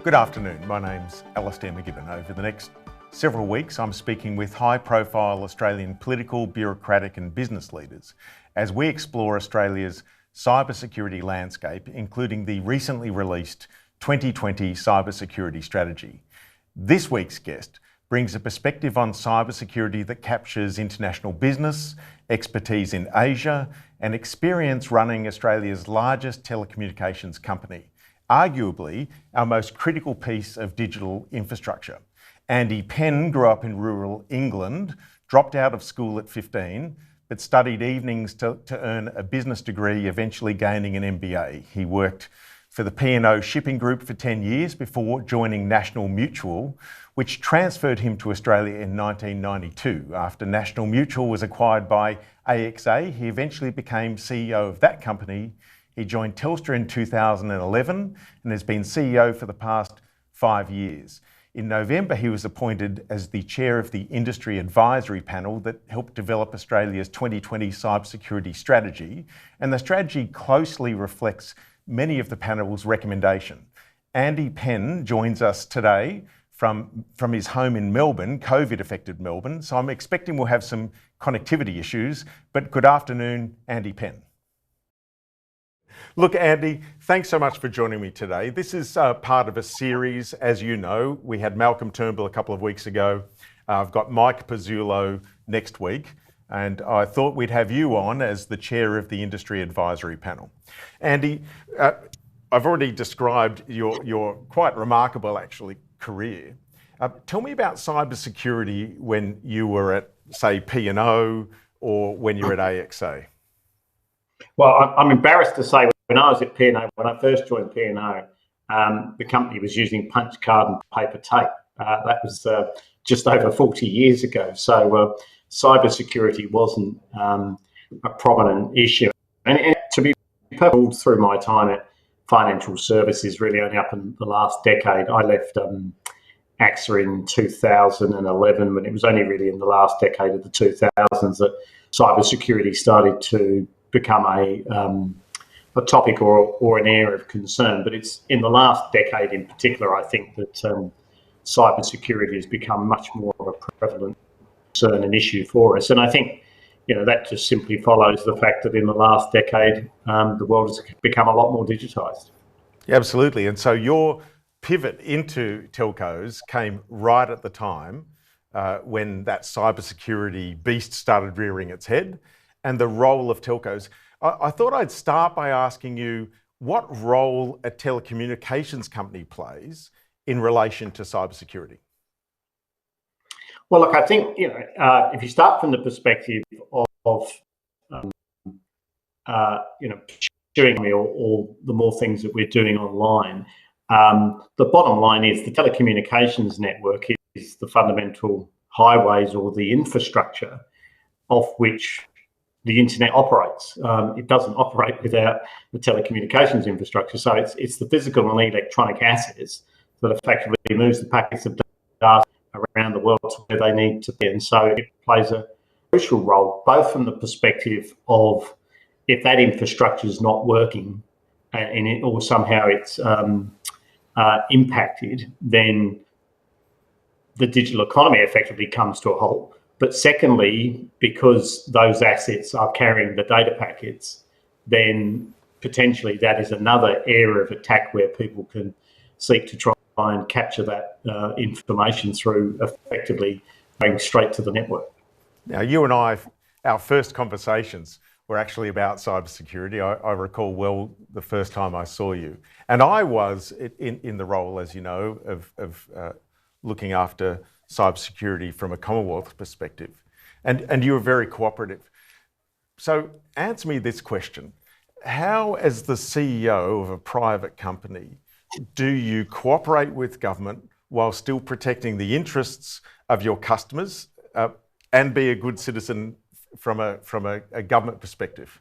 Good afternoon, my name's Alastair MacGibbon. Over the next several weeks, I'm speaking with high-profile Australian political, bureaucratic and business leaders as we explore Australia's cybersecurity landscape, including the recently released 2020 cybersecurity strategy. This week's guest brings a perspective on cybersecurity that captures international business, expertise in Asia, and experience running Australia's largest telecommunications company, arguably our most critical piece of digital infrastructure. Andy Penn grew up in rural England, dropped out of school at 15, but studied evenings to earn a business degree, eventually gaining an MBA. He worked for the P&O Shipping Group for 10 years before joining National Mutual, which transferred him to Australia in 1992. After National Mutual was acquired by AXA, he eventually became CEO of that company. He joined Telstra in 2011 and has been CEO for the past 5 years. In November, he was appointed as the chair of the industry advisory panel that helped develop Australia's 2020 cybersecurity strategy, and the strategy closely reflects many of the panel's recommendations. Andy Penn joins us today from his home in Melbourne, COVID-affected Melbourne, so I'm expecting we'll have some connectivity issues, but good afternoon, Andy Penn. Look, Andy, thanks so much for joining me today. This is part of a series, as you know. We had Malcolm Turnbull a couple of weeks ago. I've got Mike Pizzullo next week, and I thought we'd have you on as the chair of the industry advisory panel. Andy, I've already described your quite remarkable, actually, career. Tell me about cybersecurity when you were at, say, P&O or when you were at AXA. Well, I'm embarrassed to say when I was at P&O, when I first joined P&O, the company was using punch card and paper tape. That was just over 40 years ago. So cybersecurity wasn't a prominent issue. And to be perfectly through my time at financial services, really only up in the last decade, I left AXA in 2011, but it was only really in the last decade of the 2000s that cybersecurity started to become a topic or an area of concern. But it's in the last decade in particular, I think, that cybersecurity has become much more of a prevalent concern and issue for us. And I think, that just simply follows the fact that in the last decade, the world has become a lot more digitised. Yeah, absolutely. And so your pivot into telcos came right at the time when that cybersecurity beast started rearing its head, and the role of telcos. I thought I'd start by asking you what role a telecommunications company plays in relation to cybersecurity. Well, look, I think, if you start from the perspective of pursuing me or the more things that we're doing online, the bottom line is the telecommunications network is the fundamental highways or the infrastructure off which the internet operates. It doesn't operate without the telecommunications infrastructure. So it's the physical and electronic assets that effectively moves the packets of data around the world to where they need to be. And so it plays a crucial role, both from the perspective of if that infrastructure is not working or somehow it's impacted, then the digital economy effectively comes to a halt. But secondly, because those assets are carrying the data packets, then potentially that is another area of attack where people can seek to try and capture that information through effectively going straight to the network. Now, you and I, our first conversations were actually about cybersecurity. I recall well the first time I saw you. And I was in the role, as you know, of looking after cybersecurity from a Commonwealth perspective. And you were very cooperative. So answer me this question. How, as the CEO of a private company, do you cooperate with government while still protecting the interests of your customers and be a good citizen from a government perspective?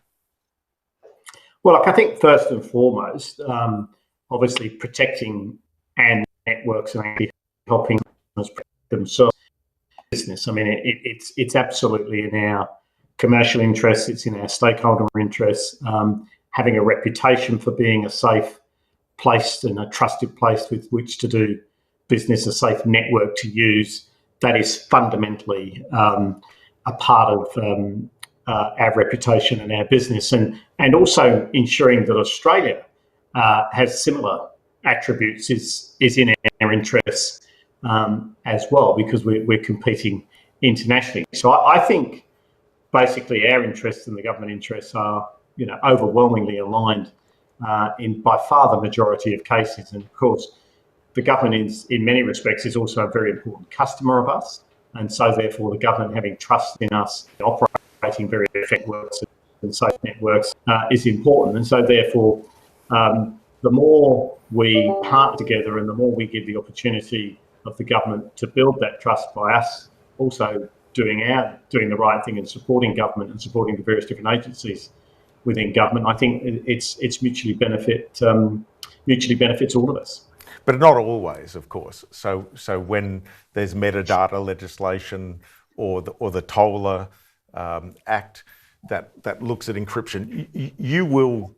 Well, look, I think first and foremost, obviously protecting and networks and actually helping us protect themselves. Business. I mean, it's absolutely in our commercial interests. It's in our stakeholder interests. Having a reputation for being a safe place and a trusted place with which to do business, a safe network to use. That is fundamentally a part of our reputation and our business, and also ensuring that Australia has similar attributes is in our interests as well, because we're competing internationally. So I think basically our interests and the government interests are, overwhelmingly aligned in by far the majority of cases. And of course, the government is, in many respects, is also a very important customer of us, and so therefore the government having trust in us, operating very effective networks and safe networks is important. And so therefore, the more we partner together and the more we give the opportunity of the government to build that trust by us also doing the right thing and supporting government and supporting the various different agencies within government, I think it's mutually benefits all of us. But not always, of course. So when there's metadata legislation or the TOLA Act that looks at encryption, you will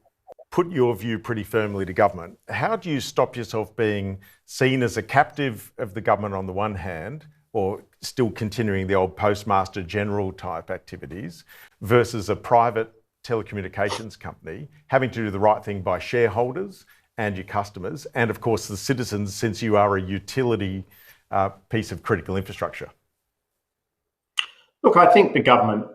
put your view pretty firmly to government. How do you stop yourself being seen as a captive of the government on the one hand, or still continuing the old Postmaster General type activities, versus a private telecommunications company having to do the right thing by shareholders and your customers, and of course the citizens, since you are a utility piece of critical infrastructure? Look, I think the government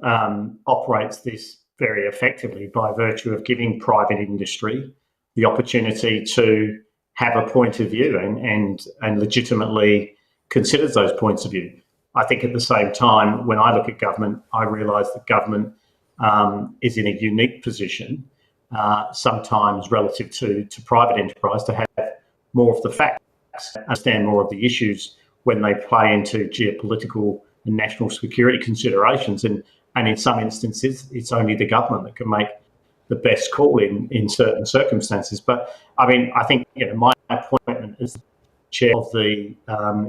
operates this very effectively by virtue of giving private industry the opportunity to have a point of view and legitimately considers those points of view. I think at the same time, when I look at government, I realise that government is in a unique position, sometimes relative to private enterprise, to have more of the facts, understand more of the issues when they play into geopolitical and national security considerations. And in some instances, it's only the government that can make the best call in certain circumstances. But I mean, I think my appointment as chair of the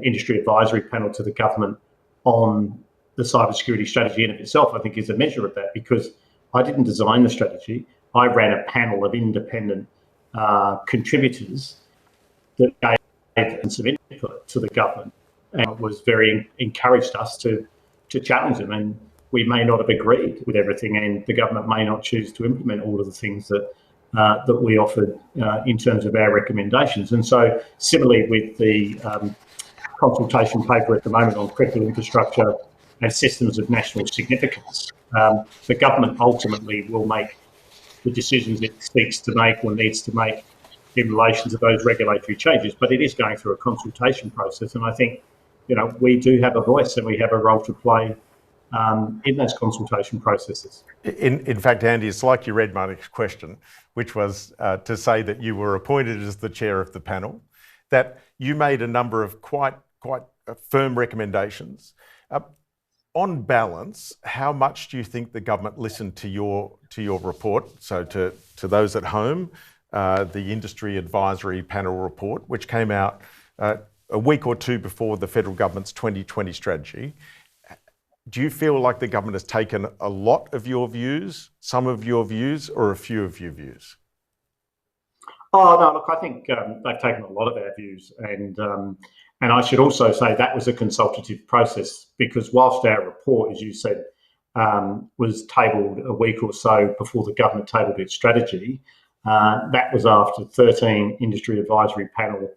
industry advisory panel to the government on the cybersecurity strategy in of itself, I think, is a measure of that, because I didn't design the strategy. I ran a panel of independent contributors that gave some input to the government, and it was encouraged us to challenge them. And we may not have agreed with everything, and the government may not choose to implement all of the things that we offered in terms of our recommendations. And so similarly with the consultation paper at the moment on critical infrastructure and systems of national significance, the government ultimately will make the decisions it seeks to make or needs to make in relation to those regulatory changes, but it is going through a consultation process. And I think, we do have a voice and we have a role to play in those consultation processes. In fact, Andy, it's like you read my next question, which was to say that you were appointed as the chair of the panel, that you made a number of quite firm recommendations. On balance, how much do you think the government listened to your report? So to those at home, the industry advisory panel report, which came out a week or two before the federal government's 2020 strategy. Do you feel like the government has taken a lot of your views, some of your views, or a few of your views? Oh, no, look, I think they've taken a lot of our views. And I should also say that was a consultative process, because whilst our report, as you said, was tabled a week or so before the government tabled its strategy, that was after 13 industry advisory panel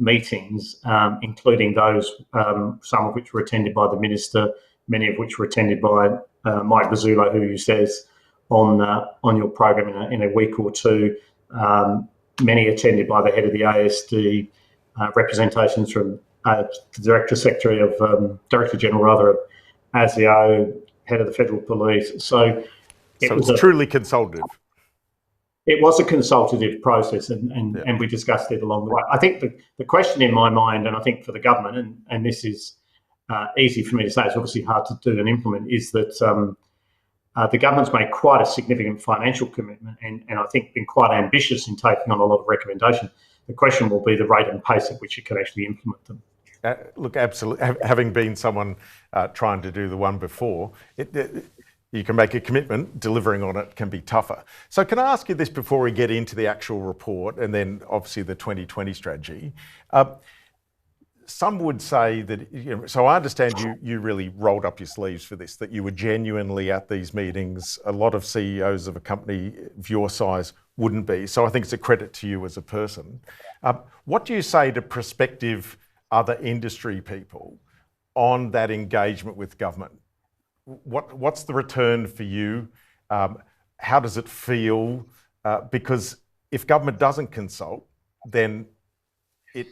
meetings, including those, some of which were attended by the Minister, many of which were attended by Mike Bazzulo, who you says on your program in a week or two, many attended by the head of the ASD, representations from the Director General of ASIO, head of the Federal Police. So it was truly consultative. It was a consultative process, and we discussed it along the way. I think the question in my mind, and I think for the government, and this is easy for me to say, it's obviously hard to do and implement, is that the government's made quite a significant financial commitment and I think been quite ambitious in taking on a lot of recommendations. The question will be the rate and pace at which it can actually implement them. Look, absolutely. Having been someone trying to do the one before, You can make a commitment, delivering on it can be tougher. So can I ask you this before we get into the actual report and then obviously the 2020 strategy? Some would say that, so I understand you really rolled up your sleeves for this, that you were genuinely at these meetings. A lot of CEOs of a company of your size wouldn't be. So I think it's a credit to you as a person. What do you say to prospective other industry people on that engagement with government? What's the return for you? How does it feel? Because if government doesn't consult, then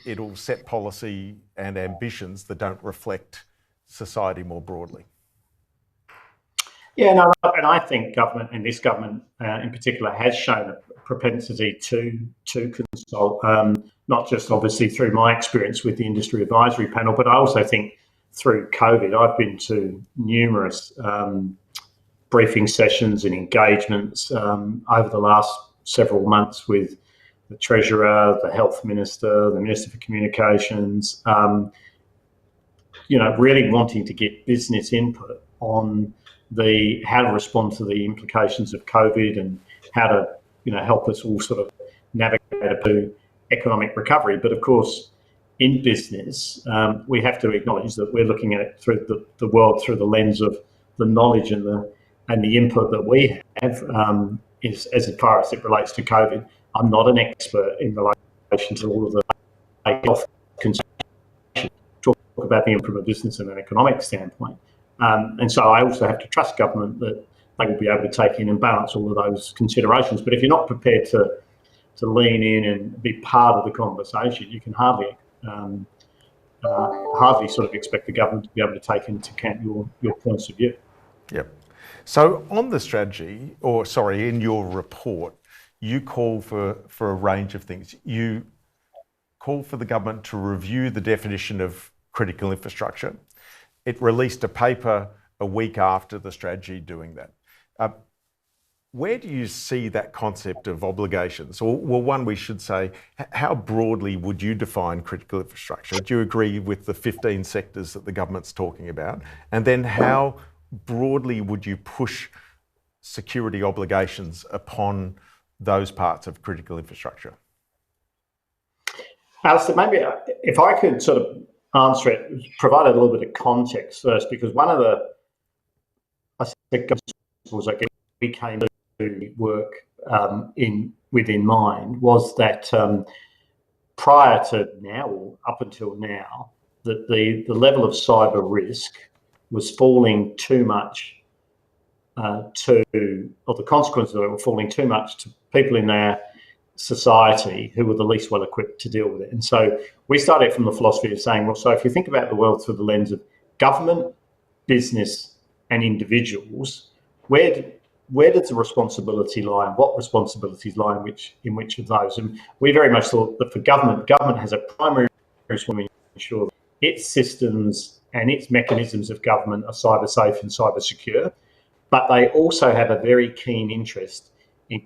it'll set policy and ambitions that don't reflect society more broadly. Yeah, no, and I think government, and this government in particular, has shown a propensity to consult, not just obviously through my experience with the industry advisory panel, but I also think through COVID, I've been to numerous briefing sessions and engagements over the last several months with the Treasurer, the Health Minister, the Minister for Communications, really wanting to get business input on how to respond to the implications of COVID and how to, help us all sort of navigate to economic recovery. But of course, in business, we have to acknowledge that we're looking at it through the world through the lens of the knowledge and the input that we have as far as it relates to COVID. I'm not an expert in relation to all of the health concerns. Talk about the from a business and an economic standpoint. And so I also have to trust government that they will be able to take in and balance all of those considerations. But if you're not prepared to lean in and be part of the conversation, you can hardly sort of expect the government to be able to take into account your points of view. Yep. So on the strategy, in your report, you call for a range of things. You call for the government to review the definition of critical infrastructure. It released a paper a week after the strategy doing that. Where do you see that concept of obligations? Or, well, one, we should say, how broadly would you define critical infrastructure? Do you agree with the 15 sectors that the government's talking about? And then how broadly would you push security obligations upon those parts of critical infrastructure? Alastair, maybe if I could sort of answer it, provide a little bit of context first, because one of the principles I guess we came to work with in mind was that prior to now, or up until now, that the level of cyber risk was falling too much the consequences of it were falling too much to people in our society who were the least well equipped to deal with it. And so we started from the philosophy of saying, well, so if you think about the world through the lens of government, business, and individuals, where does the responsibility lie, and what responsibilities lie in which of those? And we very much thought that for government has a primary responsibility to ensure that its systems and its mechanisms of government are cyber safe and cyber secure, but they also have a very keen interest in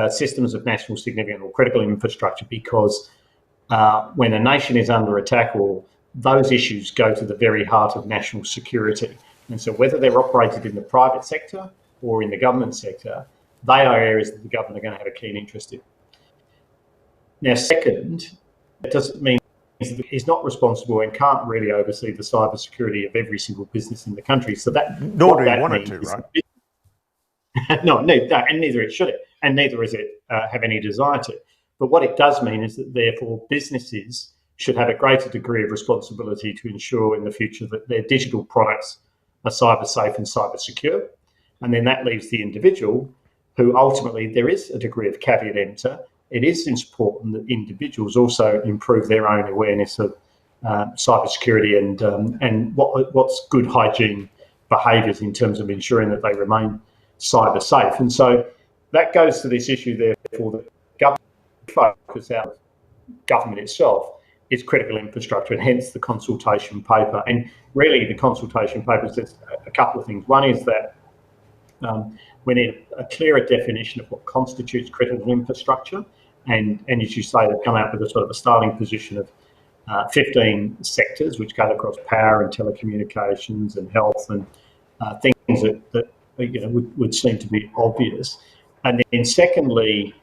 systems of national significance or critical infrastructure, because when a nation is under attack, or those issues go to the very heart of national security. And so whether they're operated in the private sector or in the government sector, they are areas that the government are going to have a keen interest in. Now, second, that doesn't mean it's not responsible and can't really oversee the cyber security of every single business in the country. So that nor do you want it to, right? No, and neither it should it, and neither is it have any desire to. But what it does mean is that therefore businesses should have a greater degree of responsibility to ensure in the future that their digital products are cyber safe and cyber secure. And then that leaves the individual, who ultimately there is a degree of caveat emptor. It is important that individuals also improve their own awareness of cybersecurity and what's good hygiene behaviours in terms of ensuring that they remain cyber safe. And so that goes to this issue, therefore, that government focus out of government itself is critical infrastructure, and hence the consultation paper. And really the consultation paper says a couple of things. One is that we need a clearer definition of what constitutes critical infrastructure. And as you say, they've come out with a sort of a starting position of 15 sectors, which go across power and telecommunications and health and things that would seem to be obvious. And then secondly,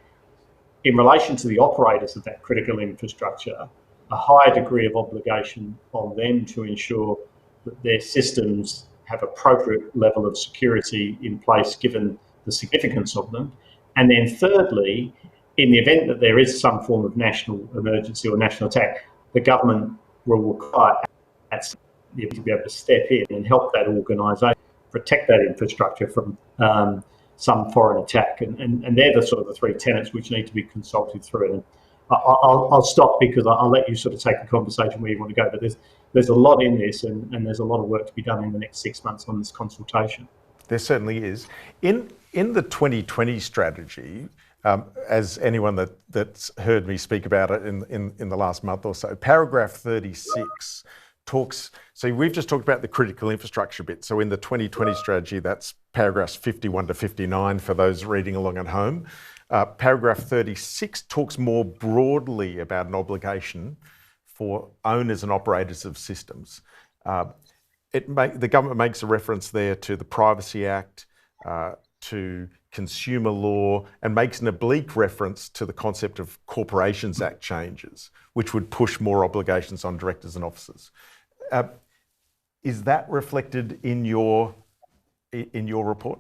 in relation to the operators of that critical infrastructure, a higher degree of obligation on them to ensure that their systems have appropriate level of security in place given the significance of them. And then thirdly, in the event that there is some form of national emergency or national attack, the government will require to be able to step in and help that organisation protect that infrastructure from some foreign attack. And they're the sort of the three tenets which need to be consulted through. And I'll stop because I'll let you sort of take the conversation where you want to go. But there's a lot in this, and there's a lot of work to be done in the next 6 months on this consultation. There certainly is. In the 2020 strategy, as anyone that's heard me speak about it in the last month or so, paragraph 36 talks, so we've just talked about the critical infrastructure bit. So in the 2020 strategy, that's paragraphs 51 to 59 for those reading along at home. Paragraph 36 talks more broadly about an obligation for owners and operators of systems. The government makes a reference there to the Privacy Act, to consumer law, and makes an oblique reference to the concept of Corporations Act changes, which would push more obligations on directors and officers. Is that reflected in your report?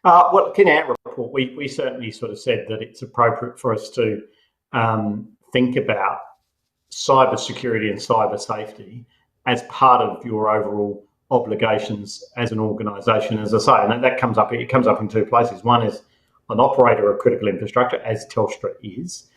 Well, in our report, we certainly sort of said that it's appropriate for us to think about cyber security and cyber safety as part of your overall obligations as an organisation, as I say, and that comes up. It comes up in two places. One is an operator of critical infrastructure, as Telstra is.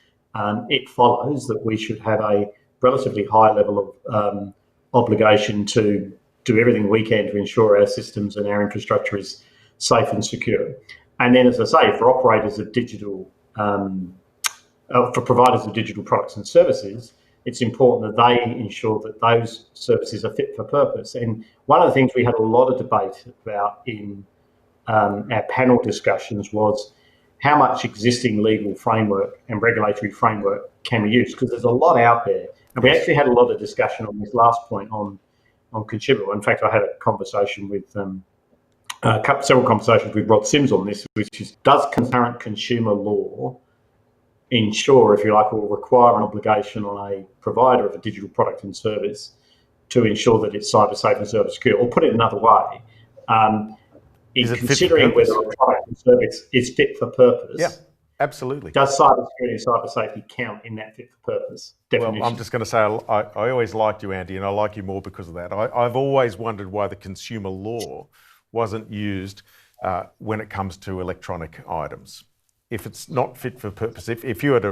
It follows that we should have a relatively high level of obligation to do everything we can to ensure our systems and our infrastructure is safe and secure. And then, as I say, for operators of digital, for providers of digital products and services, it's important that they ensure that those services are fit for purpose. And one of the things we had a lot of debate about in our panel discussions was how much existing legal framework and regulatory framework can we use? Because there's a lot out there. And we actually had a lot of discussion on this last point on consumer. In fact, I had a conversation with several conversations with Rod Sims on this, which is, does current consumer law ensure, if you like, or require an obligation on a provider of a digital product and service to ensure that it's cyber safe and cyber secure? Or put it another way, in considering whether a product and service is fit for purpose. Yeah, absolutely. Does cyber security and cyber safety count in that fit for purpose definition? Well, I'm just going to say I always liked you, Andy, and I like you more because of that. I've always wondered why the consumer law wasn't used when it comes to electronic items. If it's not fit for purpose, if you had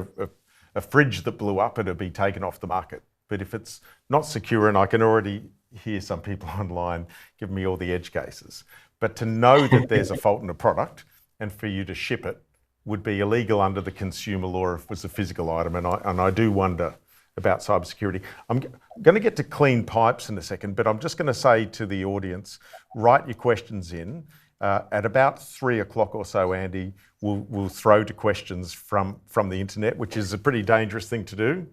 a fridge that blew up, it'd be taken off the market. But if it's not secure, and I can already hear some people online giving me all the edge cases, but to know that there's a fault in a product and for you to ship it would be illegal under the consumer law if it was a physical item. And I do wonder about cybersecurity. I'm going to get to clean pipes in a second, but I'm just going to say to the audience, write your questions in. At about 3 o'clock or so, Andy, we'll throw to questions from the internet, which is a pretty dangerous thing to do.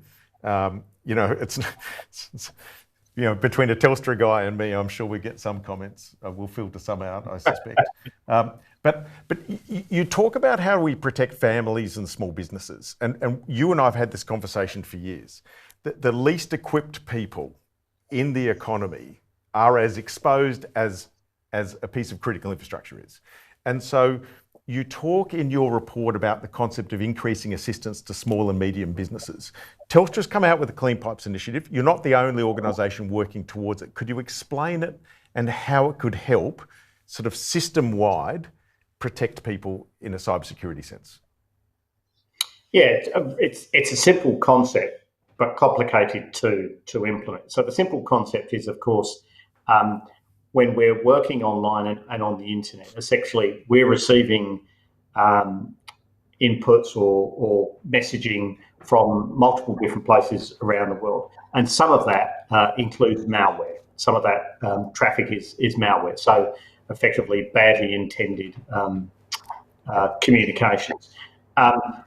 It's between a Telstra guy and me, I'm sure we get some comments. We'll filter some out, I suspect. But you talk about how we protect families and small businesses, and you and I have had this conversation for years. The least equipped people in the economy are as exposed as a piece of critical infrastructure is. And so you talk in your report about the concept of increasing assistance to small and medium businesses. Telstra's come out with a Clean Pipes initiative. You're not the only organisation working towards it. Could you explain it and how it could help sort of system-wide protect people in a cybersecurity sense? Yeah, it's a simple concept, but complicated to implement. So the simple concept is, of course, when we're working online and on the internet, essentially we're receiving inputs or messaging from multiple different places around the world. And some of that includes malware. Some of that traffic is malware. So effectively badly intended communications.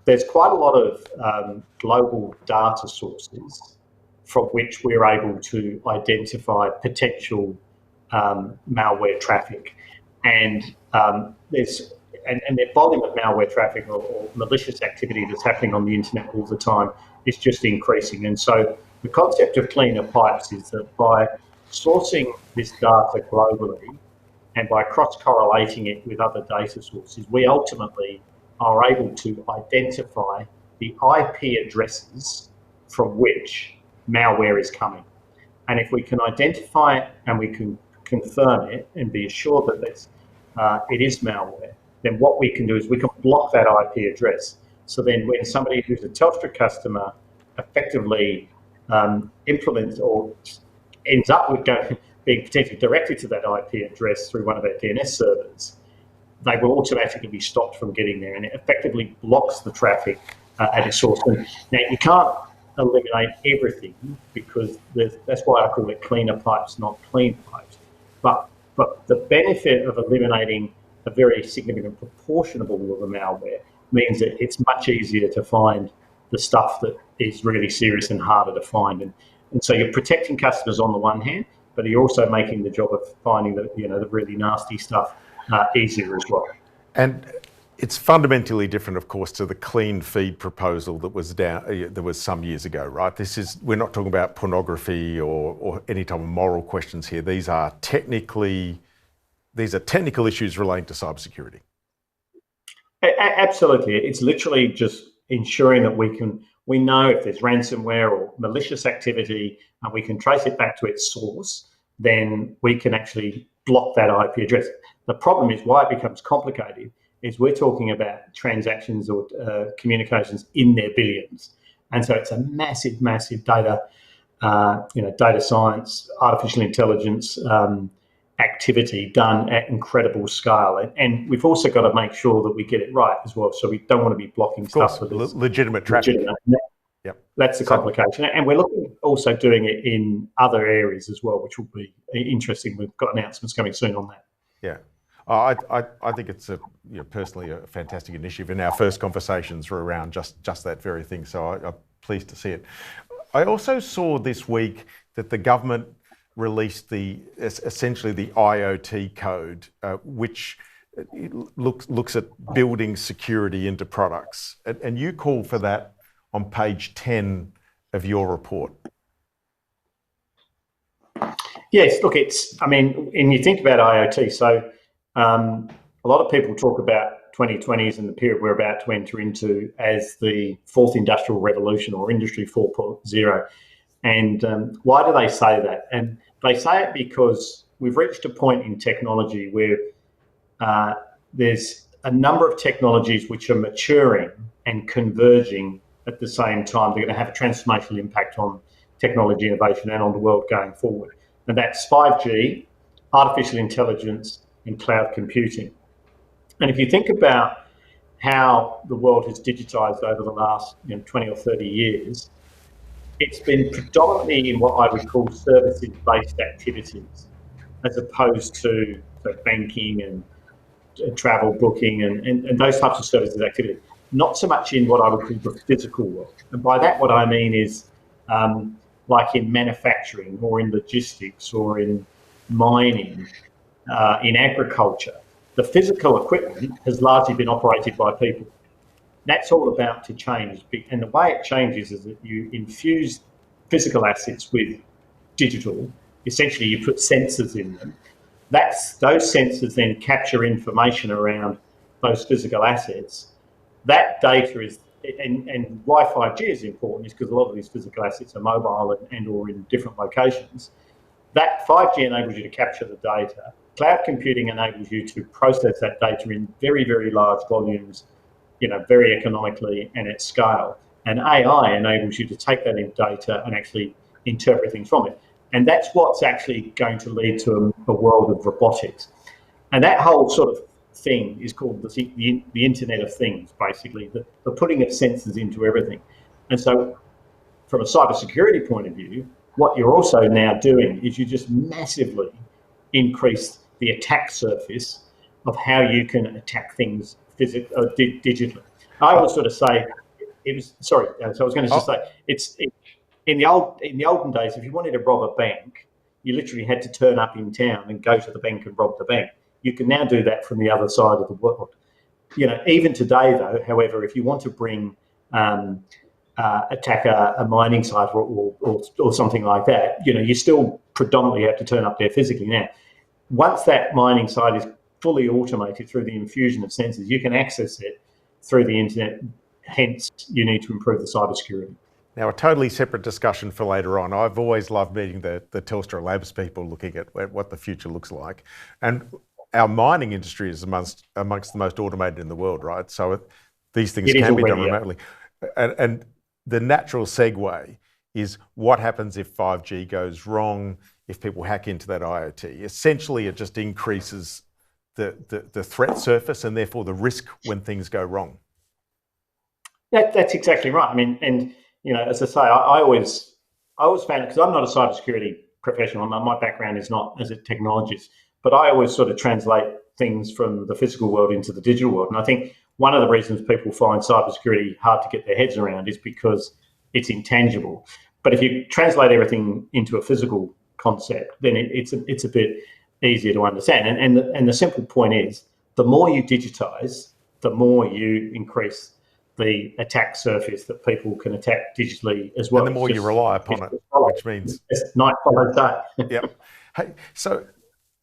There's quite a lot of global data sources from which we're able to identify potential malware traffic. and their volume of malware traffic or malicious activity that's happening on the internet all the time is just increasing. And so the concept of cleaner pipes is that by sourcing this data globally and by cross-correlating it with other data sources, we ultimately are able to identify the IP addresses from which malware is coming. And if we can identify it and we can confirm it and be assured that it is malware, then what we can do is we can block that IP address. So then when somebody who's a Telstra customer effectively implements or ends up with being potentially directed to that IP address through one of our DNS servers, they will automatically be stopped from getting there, and it effectively blocks the traffic at its source. And now, you can't eliminate everything because that's why I call it cleaner pipes, not clean pipes. But the benefit of eliminating a very significant proportion of all of the malware means that it's much easier to find the stuff that is really serious and harder to find. And so you're protecting customers on the one hand, but you're also making the job of finding the really nasty stuff easier as well. And it's fundamentally different, of course, to the clean feed proposal that was some years ago, right? We're not talking about pornography or any type of moral questions here. These are technical issues relating to cybersecurity. Absolutely. It's literally just ensuring that we know if there's ransomware or malicious activity and we can trace it back to its source, then we can actually block that IP address. The problem is why it becomes complicated is we're talking about transactions or communications in their billions. And so it's a massive, massive data science, artificial intelligence activity done at incredible scale. And we've also got to make sure that we get it right as well. So we don't want to be blocking stuff with legitimate traffic. Yep. That's the complication. And we're looking also doing it in other areas as well, which will be interesting. We've got announcements coming soon on that. Yeah. I think it's personally a fantastic initiative, and our first conversations were around just that very thing. So I'm pleased to see it. I also saw this week that the government released essentially the IoT code, which looks at building security into products, and you call for that on page 10 of your report. Yes, look, and you think about IoT, so a lot of people talk about 2020s and the period we're about to enter into as the fourth industrial revolution or industry 4.0. And why do they say that? And they say it because we've reached a point in technology where there's a number of technologies which are maturing and converging at the same time. They're going to have a transformational impact on technology innovation and on the world going forward. And that's 5G, artificial intelligence, and cloud computing. And if you think about how the world has digitized over the last 20 or 30 years, it's been predominantly in what I would call services-based activities, as opposed to banking and travel booking and those types of services activity. Not so much in what I would call the physical world. And by that, what I mean is like in manufacturing or in logistics or in mining, in agriculture, the physical equipment has largely been operated by people. That's all about to change. And the way it changes is that you infuse physical assets with digital. Essentially, you put sensors in them. Those sensors then capture information around those physical assets. That data is, and why 5G is important is because a lot of these physical assets are mobile and or in different locations. That 5G enables you to capture the data. Cloud computing enables you to process that data in very, very large volumes, very economically and at scale. And AI enables you to take that in data and actually interpret things from it. And that's what's actually going to lead to a world of robotics. And that whole sort of thing is called the Internet of Things, basically, the putting of sensors into everything. And so from a cybersecurity point of view, what you're also now doing is you just massively increase the attack surface of how you can attack things digitally. I always sort of say, so I was going to just say, in the olden days, if you wanted to rob a bank, you literally had to turn up in town and go to the bank and rob the bank. You can now do that from the other side of the world. Even today, though, however, if you want to bring attack a mining site or something like that, you still predominantly have to turn up there physically. Now, once that mining site is fully automated through the infusion of sensors, you can access it through the internet. Hence, you need to improve the cybersecurity. Now, a totally separate discussion for later on. I've always loved meeting the Telstra Labs people, looking at what the future looks like. And our mining industry is amongst the most automated in the world, right? So these things can be done remotely. And the natural segue is what happens if 5G goes wrong, if people hack into that IoT. Essentially, it just increases the threat surface and therefore the risk when things go wrong. That's exactly right. I mean, and as I say, I always found it, because I'm not a cybersecurity professional. My background is not as a technologist, but I always sort of translate things from the physical world into the digital world. And I think one of the reasons people find cybersecurity hard to get their heads around is because it's intangible. But if you translate everything into a physical concept, then it's a bit easier to understand. And the simple point is, the more you digitize, the more you increase the attack surface that people can attack digitally as well. And the more you rely upon it, which means night follows day. Yep. Hey, so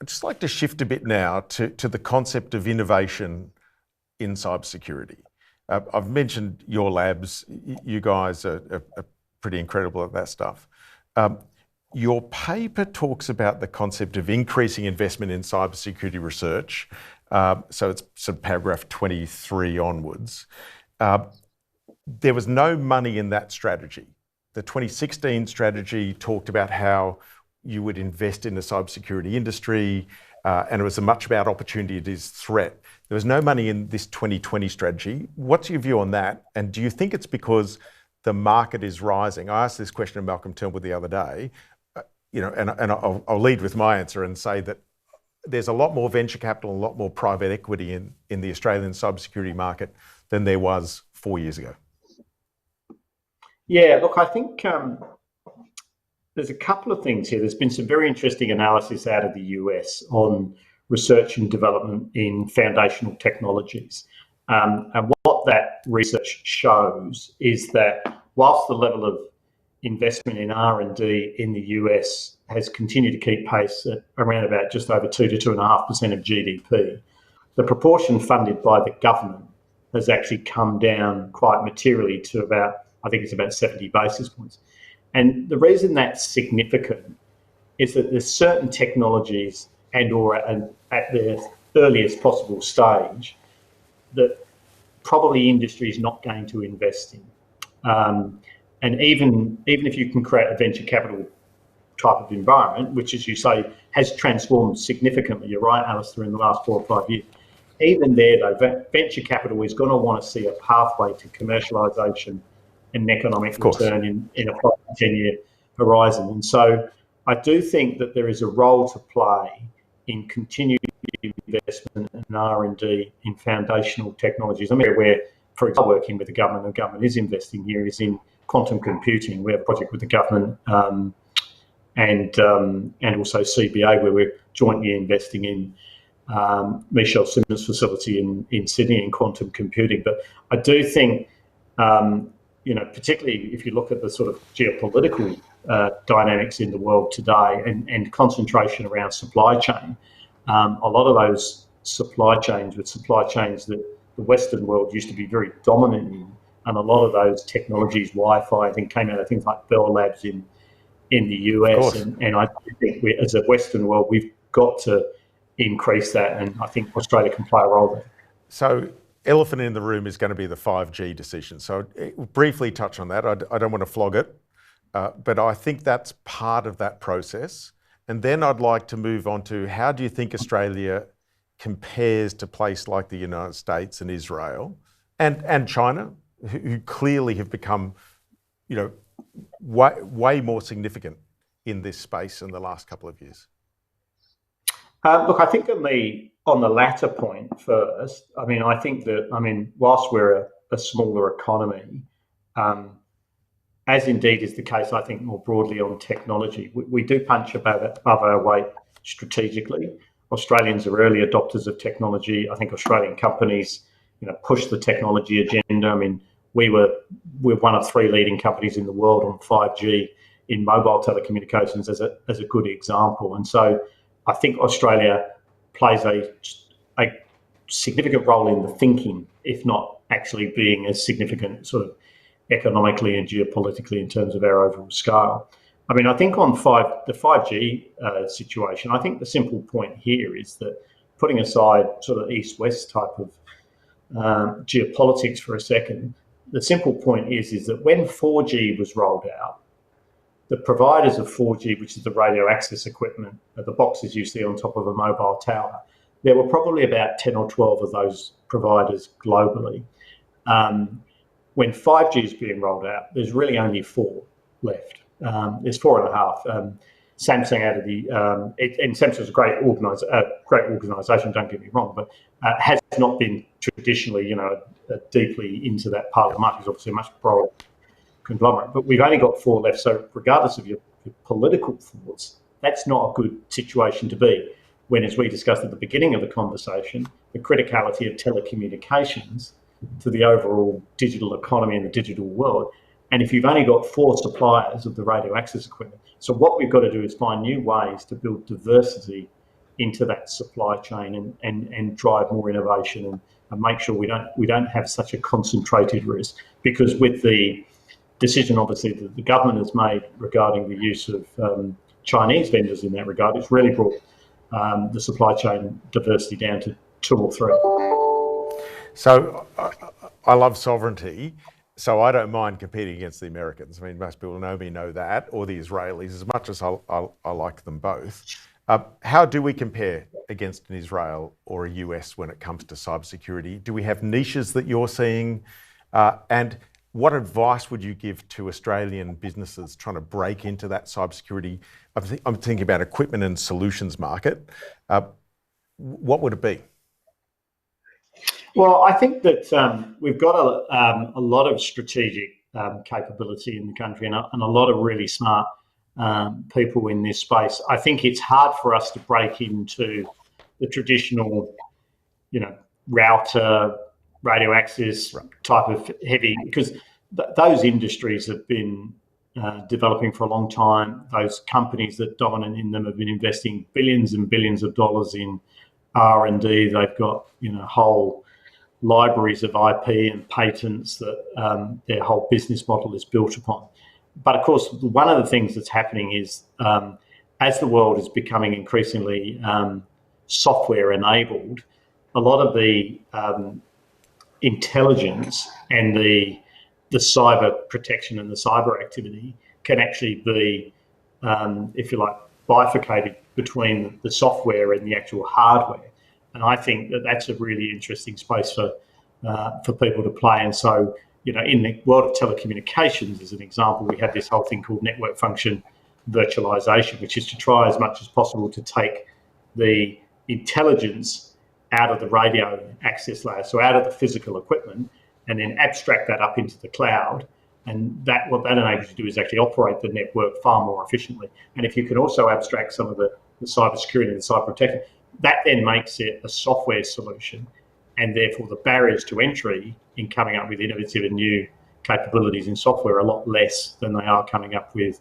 I'd just like to shift a bit now to the concept of innovation in cybersecurity. I've mentioned your labs. You guys are pretty incredible at that stuff. Your paper talks about the concept of increasing investment in cybersecurity research. So it's sort of paragraph 23 onwards. There was no money in that strategy. The 2016 strategy talked about how you would invest in the cybersecurity industry, and it was much about opportunity, it is threat. There was no money in this 2020 strategy. What's your view on that? And do you think it's because the market is rising? I asked this question of Malcolm Turnbull the other day, and I'll lead with my answer and say that there's a lot more venture capital, a lot more private equity in the Australian cybersecurity market than there was 4 years ago. Yeah, look, I think there's a couple of things here. There's been some very interesting analysis out of the US on research and development in foundational technologies. And what that research shows is that whilst the level of investment in R&D in the US has continued to keep pace at around about just over 2 to 2.5% of GDP, the proportion funded by the government has actually come down quite materially to about, I think it's about 70 basis points. And the reason that's significant is that there's certain technologies or at their earliest possible stage that probably industry is not going to invest in. And even if you can create a venture capital type of environment, which, as you say, has transformed significantly, you're right, Alastair, in the last 4 or 5 years, even there, though, venture capital is going to want to see a pathway to commercialisation and economic return in a 5 to 10 year horizon. And so I do think that there is a role to play in continued investment in R&D in foundational technologies. I'm aware, for example, working with the government is investing here, is in quantum computing. We have a project with the government and also CBA, where we're jointly investing in Michelle Simmons' facility in Sydney in quantum computing. But I do think, particularly if you look at the sort of geopolitical dynamics in the world today and concentration around supply chain, a lot of those supply chains that the Western world used to be very dominant in, and a lot of those technologies, Wi-Fi, I think, came out of things like Bell Labs in the US. And I think as a Western world, we've got to increase that, and I think Australia can play a role there. So, elephant in the room is going to be the 5G decision. So, briefly touch on that. I don't want to flog it, but I think that's part of that process. And then I'd like to move on to, how do you think Australia compares to places like the United States and Israel and China, who clearly have become, way more significant in this space in the last couple of years? Look, I think on the latter point first, I think that, whilst we're a smaller economy, as indeed is the case, I think, more broadly on technology, we do punch above our weight strategically. Australians are early adopters of technology. I think Australian companies, push the technology agenda. I mean, we're one of 3 leading companies in the world on 5G in mobile telecommunications as a good example. And so I think Australia plays a significant role in the thinking, if not actually being as significant sort of economically and geopolitically in terms of our overall scale. I mean, I think on the 5G situation, I think the simple point here is that, putting aside sort of east-west type of geopolitics for a second, the simple point is that when 4G was rolled out, the providers of 4G, which is the radio access equipment, the boxes you see on top of a mobile tower, there were probably about 10 or 12 of those providers globally. When 5G is being rolled out, there's really only 4 left. There's 4.5. Samsung out of the and Samsung's a great organisation. Don't get me wrong, but has not been traditionally, deeply into that part of the market. It's obviously a much broader conglomerate, but we've only got 4 left. So regardless of your political thoughts, that's not a good situation to be. When, as we discussed at the beginning of the conversation, the criticality of telecommunications to the overall digital economy and the digital world. And if you've only got 4 suppliers of the radio access equipment, so what we've got to do is find new ways to build diversity into that supply chain and drive more innovation and make sure we don't have such a concentrated risk. Because with the decision, obviously, that the government has made regarding the use of Chinese vendors in that regard, it's really brought the supply chain diversity down to 2 or 3. So I love sovereignty. So I don't mind competing against the Americans. I mean, most people know that, or the Israelis, as much as I like them both. How do we compare against an Israel or a US when it comes to cybersecurity? Do we have niches that you're seeing? And what advice would you give to Australian businesses trying to break into that cybersecurity? I'm thinking about equipment and solutions market. What would it be? Well, I think that we've got a lot of strategic capability in the country and a lot of really smart people in this space. I think it's hard for us to break into the traditional, router, radio access type of heavy, because those industries have been developing for a long time. Those companies that dominate in them have been investing billions and billions of dollars in R&D. They've got, whole libraries of IP and patents that their whole business model is built upon. But of course, one of the things that's happening is as the world is becoming increasingly software enabled, a lot of the intelligence and the cyber protection and the cyber activity can actually be, if you like, bifurcated between the software and the actual hardware. And I think that that's a really interesting space for people to play. And so, in the world of telecommunications, as an example, we have this whole thing called network function virtualization, which is to try as much as possible to take the intelligence out of the radio access layer, so out of the physical equipment, and then abstract that up into the cloud. And what that enables you to do is actually operate the network far more efficiently. And if you can also abstract some of the cybersecurity and the cyber protection, that then makes it a software solution, and therefore the barriers to entry in coming up with innovative and new capabilities in software are a lot less than they are coming up with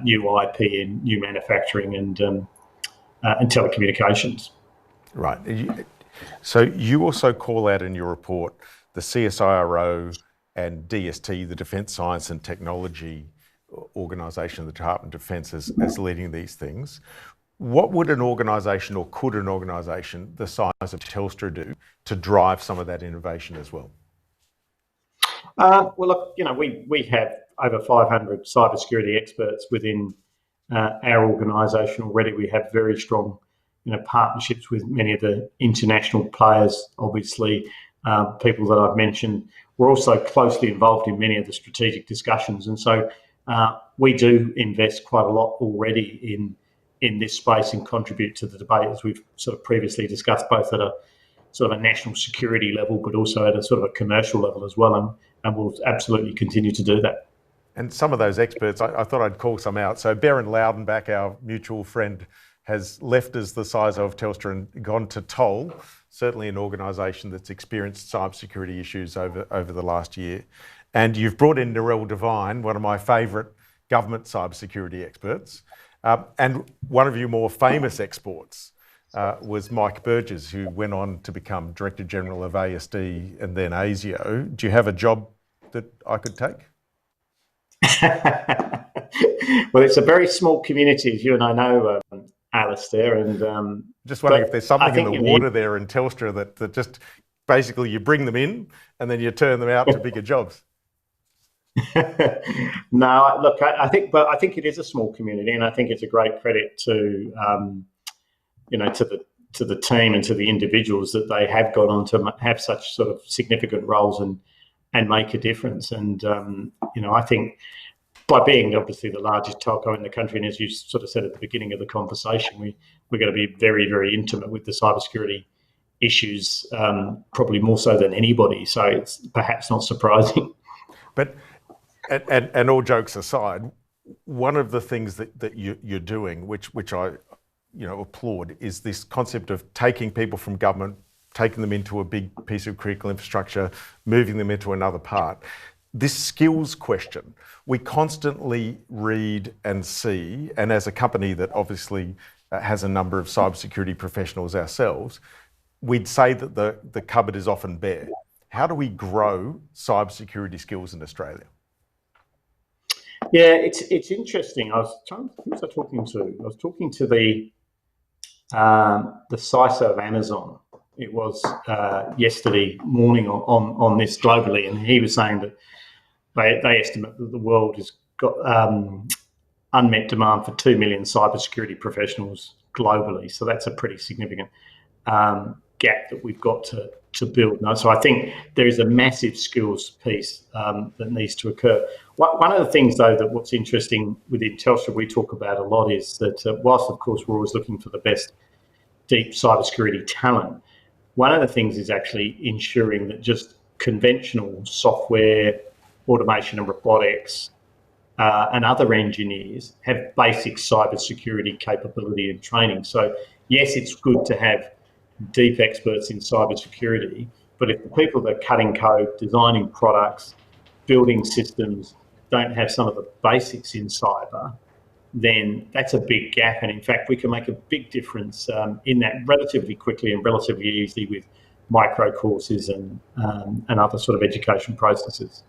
new IP and new manufacturing and telecommunications. Right. So you also call out in your report the CSIRO and DST, the Defence Science and Technology Organisation of the Department of Defence, as leading these things. What would an organisation, or could an organisation the size of Telstra do to drive some of that innovation as well? Well, look, we have over 500 cybersecurity experts within our organisation already. We have very strong, partnerships with many of the international players, obviously, people that I've mentioned. We're also closely involved in many of the strategic discussions. And so we do invest quite a lot already in this space and contribute to the debate, as we've sort of previously discussed, both at a sort of a national security level, but also at a sort of a commercial level as well. And we'll absolutely continue to do that. And some of those experts, I thought I'd call some out. So Berend Loudenbach, our mutual friend, has left us the size of Telstra and gone to Toll, certainly an organisation that's experienced cybersecurity issues over the last year. And you've brought in Narelle Devine, one of my favourite government cybersecurity experts, and one of your more famous exports was Mike Burgess, who went on to become Director General of ASD and then ASIO. Do you have a job that I could take? Well, it's a very small community, as you and I know, Alastair. And just wondering if there's something in the water there in Telstra that just basically you bring them in and then you turn them out to bigger jobs. No, look, I think it is a small community, and I think it's a great credit to to the team and to the individuals that they have gone on to have such sort of significant roles and make a difference. And I think by being obviously the largest telco in the country, and as you sort of said at the beginning of the conversation, we're going to be very, very intimate with the cybersecurity issues, probably more so than anybody. So it's perhaps not surprising. But and all jokes aside, one of the things that you're doing, which I applaud, is this concept of taking people from government, taking them into a big piece of critical infrastructure, moving them into another part. This skills question, we constantly read and see, and as a company that obviously has a number of cybersecurity professionals ourselves, we'd say that the cupboard is often bare. How do we grow cybersecurity skills in Australia? Yeah, it's interesting. Who was I talking to? I was talking to the CISO of Amazon. It was yesterday morning on this globally, and he was saying that they estimate that the world has got unmet demand for 2 million cybersecurity professionals globally. So that's a pretty significant gap that we've got to build. So I think there is a massive skills piece that needs to occur. One of the things, though, that what's interesting within Telstra we talk about a lot is that whilst, of course, we're always looking for the best deep cybersecurity talent, one of the things is actually ensuring that just conventional software, automation and robotics, and other engineers have basic cybersecurity capability and training. So yes, it's good to have deep experts in cybersecurity, but if the people that are cutting code, designing products, building systems don't have some of the basics in cyber, then that's a big gap. And in fact, we can make a big difference in that relatively quickly and relatively easily with micro courses and other sort of education processes.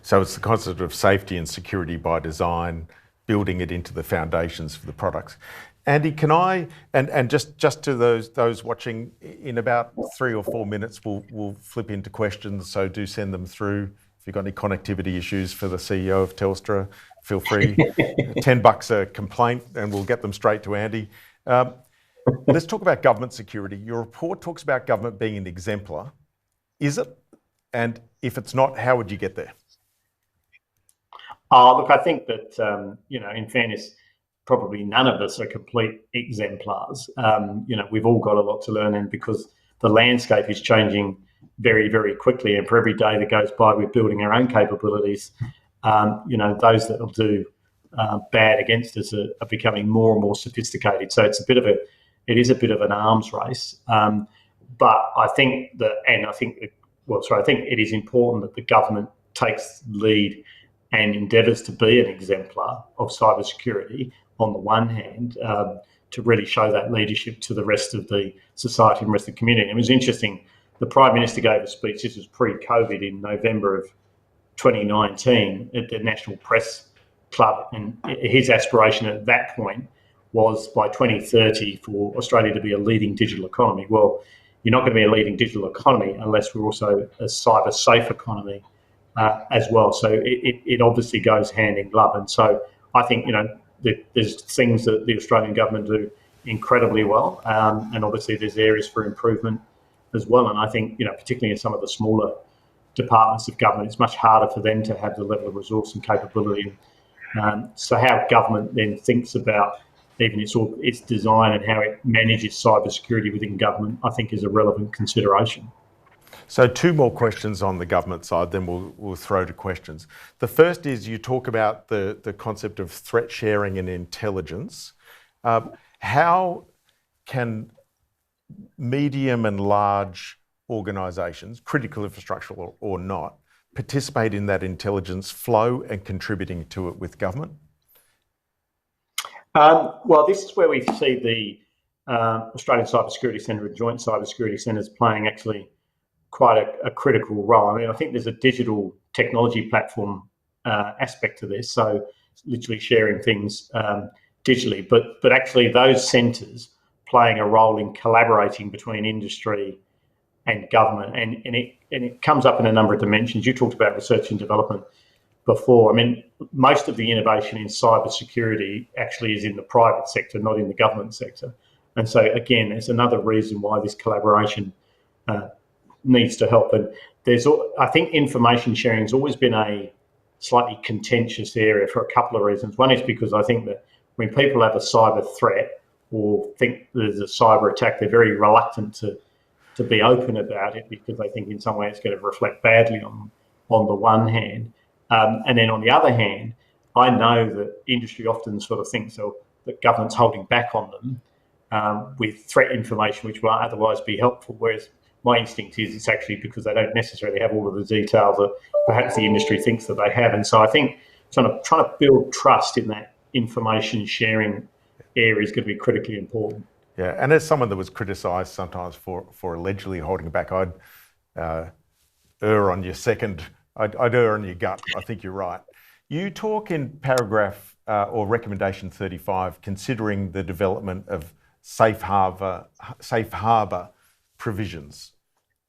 So it's the concept of safety and security by design, building it into the foundations for the products. Andy, can I, and just to those watching, in about 3 or 4 minutes, we'll flip into questions. So do send them through. If you've got any connectivity issues for the CEO of Telstra, feel free. $10 a complaint, and we'll get them straight to Andy. Let's talk about government security. Your report talks about government being an exemplar. Is it? And if it's not, how would you get there? Look, I think that, in fairness, probably none of us are complete exemplars. We've all got a lot to learn, and because the landscape is changing very, very quickly, and for every day that goes by, we're building our own capabilities. Those that will do bad against us are becoming more and more sophisticated. So it is a bit of an arms race. But I think I think it is important that the government takes lead and endeavours to be an exemplar of cybersecurity on the one hand, to really show that leadership to the rest of the society and rest of the community. It was interesting, the Prime Minister gave a speech, this was pre-COVID, in November of 2019 at the National Press Club, and his aspiration at that point was by 2030 for Australia to be a leading digital economy. Well, you're not going to be a leading digital economy unless we're also a cyber safe economy as well. So it obviously goes hand in glove. And so I think, there's things that the Australian government do incredibly well. And obviously there's areas for improvement as well. And I think, particularly in some of the smaller departments of government, it's much harder for them to have the level of resource and capability. So how government then thinks about even its design and how it manages cybersecurity within government, I think is a relevant consideration. So 2 more questions on the government side, then we'll throw to questions. The first is, you talk about the concept of threat sharing and intelligence. How can medium and large organisations, critical infrastructure or not, participate in that intelligence flow and contributing to it with government? Well, this is where we see the Australian Cybersecurity Centre and Joint Cybersecurity Centres playing actually quite a critical role. I mean, I think there's a digital technology platform aspect to this, so literally sharing things digitally, but actually those centres playing a role in collaborating between industry and government, and it comes up in a number of dimensions. You talked about research and development before. I mean, most of the innovation in cybersecurity actually is in the private sector, not in the government sector. And so, again, there's another reason why this collaboration needs to help. And I think information sharing has always been a slightly contentious area for a couple of reasons. One is because I think that when people have a cyber threat or think there's a cyber attack, they're very reluctant to be open about it because they think in some way it's going to reflect badly on the one hand. And then on the other hand, I know that industry often sort of thinks that government's holding back on them with threat information which will otherwise be helpful, whereas my instinct is it's actually because they don't necessarily have all of the details that perhaps the industry thinks that they have. And so I think trying to build trust in that information sharing area is going to be critically important. Yeah, and as someone that was criticised sometimes for allegedly holding back, I'd err on your second. I'd err on your gut. I think you're right. You talk in paragraph or recommendation 35, considering the development of safe harbour provisions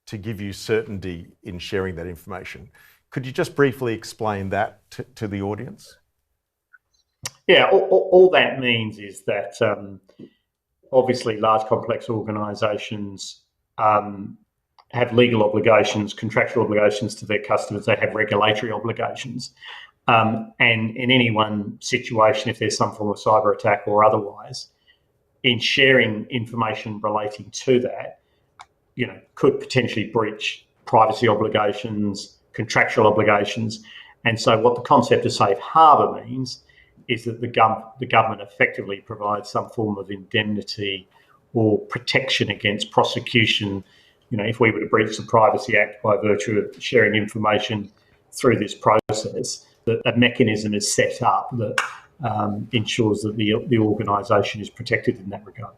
to give you certainty in sharing that information. Could you just briefly explain that to the audience? Yeah, all that means is that obviously large complex organisations have legal obligations, contractual obligations to their customers. They have regulatory obligations. And in any one situation, if there's some form of cyber attack or otherwise, in sharing information relating to that, could potentially breach privacy obligations, contractual obligations. And so what the concept of safe harbour means is that the government effectively provides some form of indemnity or protection against prosecution. If we were to breach the Privacy Act by virtue of sharing information through this process, that a mechanism is set up that ensures that the organisation is protected in that regard.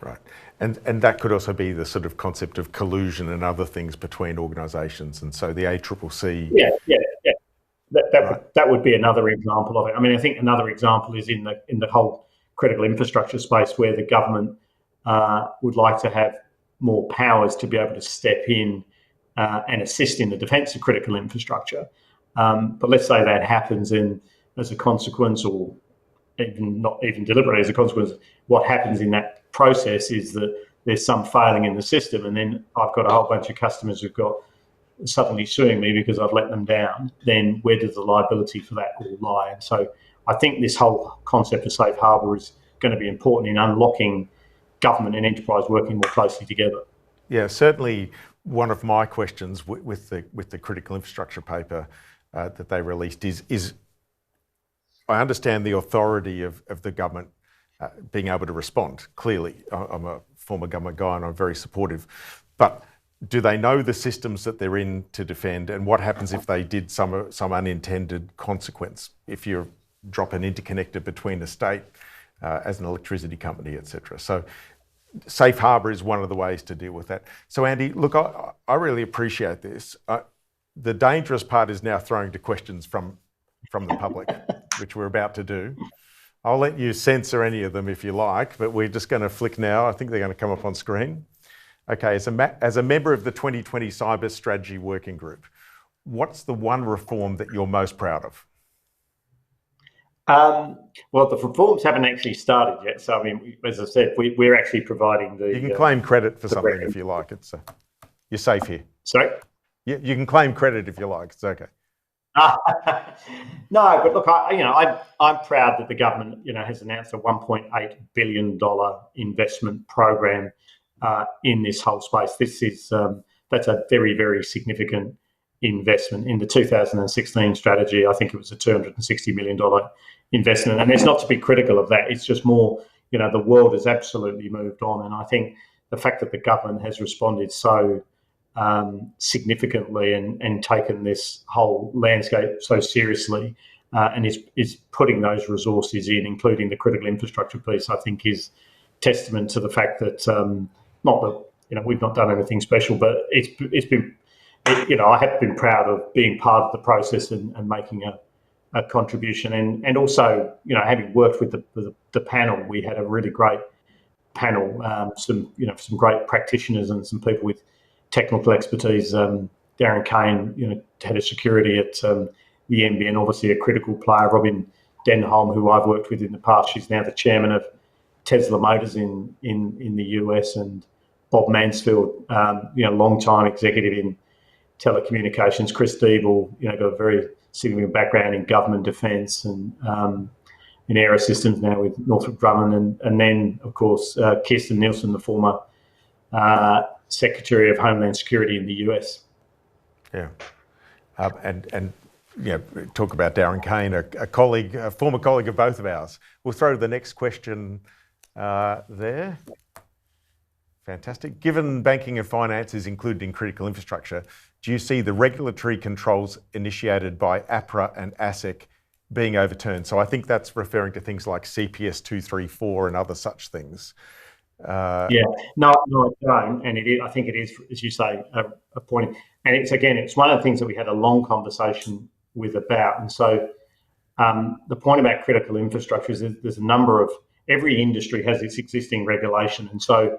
Right. And that could also be the sort of concept of collusion and other things between organisations. And so the ACCC... Yeah. That would be another example of it. I mean, I think another example is in the whole critical infrastructure space where the government would like to have more powers to be able to step in and assist in the defence of critical infrastructure. But let's say that happens as a consequence, or not even deliberately as a consequence, what happens in that process is that there's some failing in the system, and then I've got a whole bunch of customers who've got suddenly suing me because I've let them down. Then where does the liability for that all lie? And so I think this whole concept of safe harbour is going to be important in unlocking government and enterprise working more closely together. Yeah, certainly one of my questions with the critical infrastructure paper that they released is I understand the authority of the government being able to respond. Clearly, I'm a former government guy and I'm very supportive, but do they know the systems that they're in to defend, and what happens if they did some unintended consequence? If you drop an interconnector between a state as an electricity company, etc. So safe harbour is one of the ways to deal with that. So Andy, look, I really appreciate this. The dangerous part is now throwing to questions from the public, which we're about to do. I'll let you censor any of them if you like, but we're just going to flick now. I think they're going to come up on screen. Okay, as a member of the 2020 Cyber Strategy Working Group, what's the one reform that you're most proud of? Well, the reforms haven't actually started yet. So, I mean, as I said, we're actually providing the... You can claim credit for something if you like. You're safe here. Sorry? You can claim credit if you like. It's okay. No, but look, I'm proud that the government, has announced a $1.8 billion investment program in this whole space. This is that's a very, very significant investment. In the 2016 strategy, I think it was a $260 million investment. And it's not to be critical of that. It's just more the world has absolutely moved on. And I think the fact that the government has responded so significantly and taken this whole landscape so seriously and is putting those resources in, including the critical infrastructure piece, I think is testament to the fact that not that we've not done anything special, but it's been I have been proud of being part of the process and making a contribution, and also having worked with the panel, we had a really great panel, some great practitioners and some people with technical expertise. Darren Kane, head of security at the NBN, obviously a critical player. Robin Denholm, who I've worked with in the past, she's now the chairman of Tesla Motors in the US, and Bob Mansfield, long-time executive in telecommunications. Chris Deeble, got a very significant background in government defence and in air systems now with Northrop Grumman, and then of course Kirsten Nielsen, the former Secretary of Homeland Security in the US. Yeah, and talk about Darren Kane, a colleague, a former colleague of both of ours. We'll throw the next question there. Fantastic. Given banking and finance is included in critical infrastructure, do you see the regulatory controls initiated by APRA and ASIC being overturned? So I think that's referring to things like CPS 234 and other such things. No, I don't. And I think it is, as you say, a point. And it's one of the things that we had a long conversation with about. And so the point about critical infrastructure is that there's a number of, every industry has its existing regulation. And so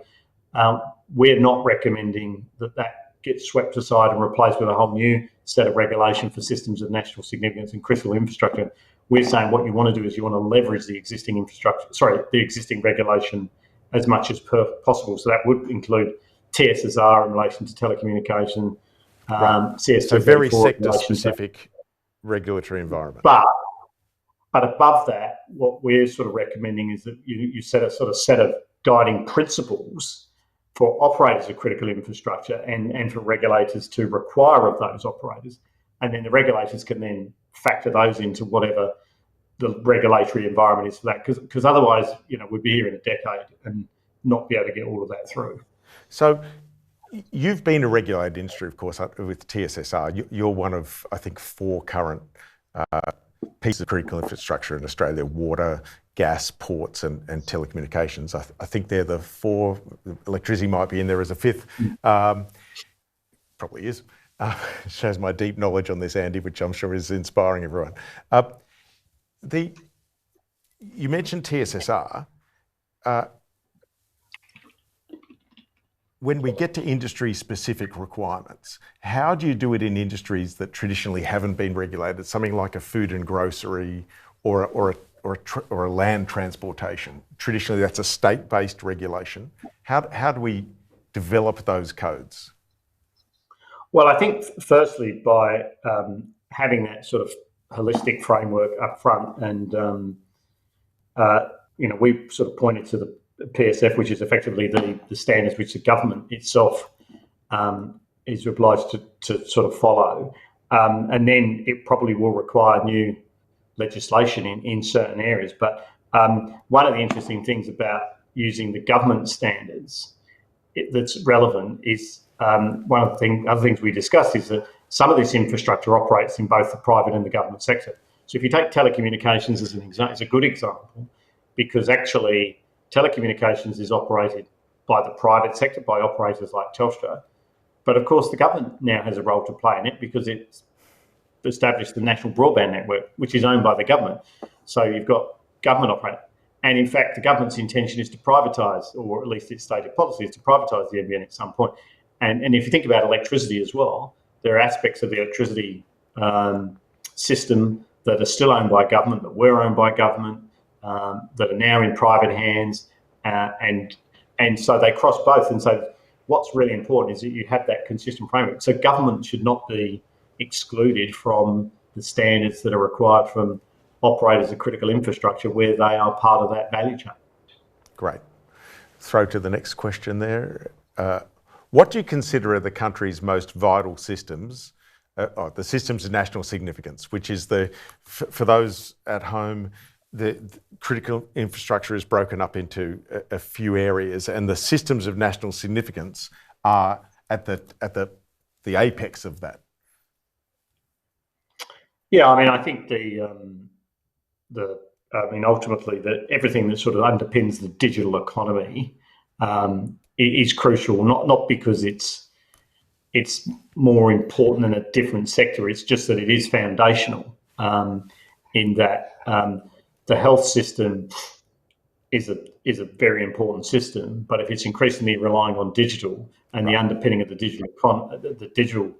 we're not recommending that gets swept aside and replaced with a whole new set of regulation for systems of national significance and critical infrastructure. We're saying what you want to do is you want to leverage the existing the existing regulation as much as possible. So that would include TSSR in relation to telecommunication, right. CS234. So very sector-specific regulatory environment. But above that, what we're sort of recommending is that you set a sort of set of guiding principles for operators of critical infrastructure and for regulators to require of those operators. And then the regulators can then factor those into whatever the regulatory environment is for that. Because otherwise, we'd be here in a decade and not be able to get all of that through. So you've been a regulated industry, of course, with TSSR. You're one of, I think, 4 current pieces of critical infrastructure in Australia: water, gas, ports, and telecommunications. I think they're the 4. Electricity might be in there as a 5th. Probably is. Shows my deep knowledge on this, Andy, which I'm sure is inspiring everyone. You mentioned TSSR. When we get to industry-specific requirements, how do you do it in industries that traditionally haven't been regulated, something like a food and grocery or a land transportation? Traditionally, that's a state-based regulation. How do we develop those codes? Well, I think firstly by having that sort of holistic framework up front, and we sort of pointed to the PSF, which is effectively the standards which the government itself is obliged to sort of follow, and then it probably will require new legislation in certain areas. But one of the interesting things about using the government standards that's relevant is one of the other things we discussed is that some of this infrastructure operates in both the private and the government sector. So if you take telecommunications as an example, it's a good example, because actually telecommunications is operated by the private sector, by operators like Telstra. But of course, the government now has a role to play in it because it's established the national broadband network, which is owned by the government. So you've got government operating. And in fact, the government's intention is to privatise, or at least its stated policy is to privatise the NBN at some point. And if you think about electricity as well, there are aspects of the electricity system that are still owned by government, that were owned by government, that are now in private hands, and so they cross both. And so what's really important is that you have that consistent framework. So government should not be excluded from the standards that are required from operators of critical infrastructure where they are part of that value chain. Great. Throw to the next question there. What do you consider are the country's most vital systems, the systems of national significance, which is for those at home, the critical infrastructure is broken up into a few areas, and the systems of national significance are at the apex of that. Yeah, I mean, I think ultimately everything that sort of underpins the digital economy is crucial. Not because it's more important in a different sector. It's just that it is foundational. In that the health system is a very important system, but if it's increasingly relying on digital and the underpinning of the digital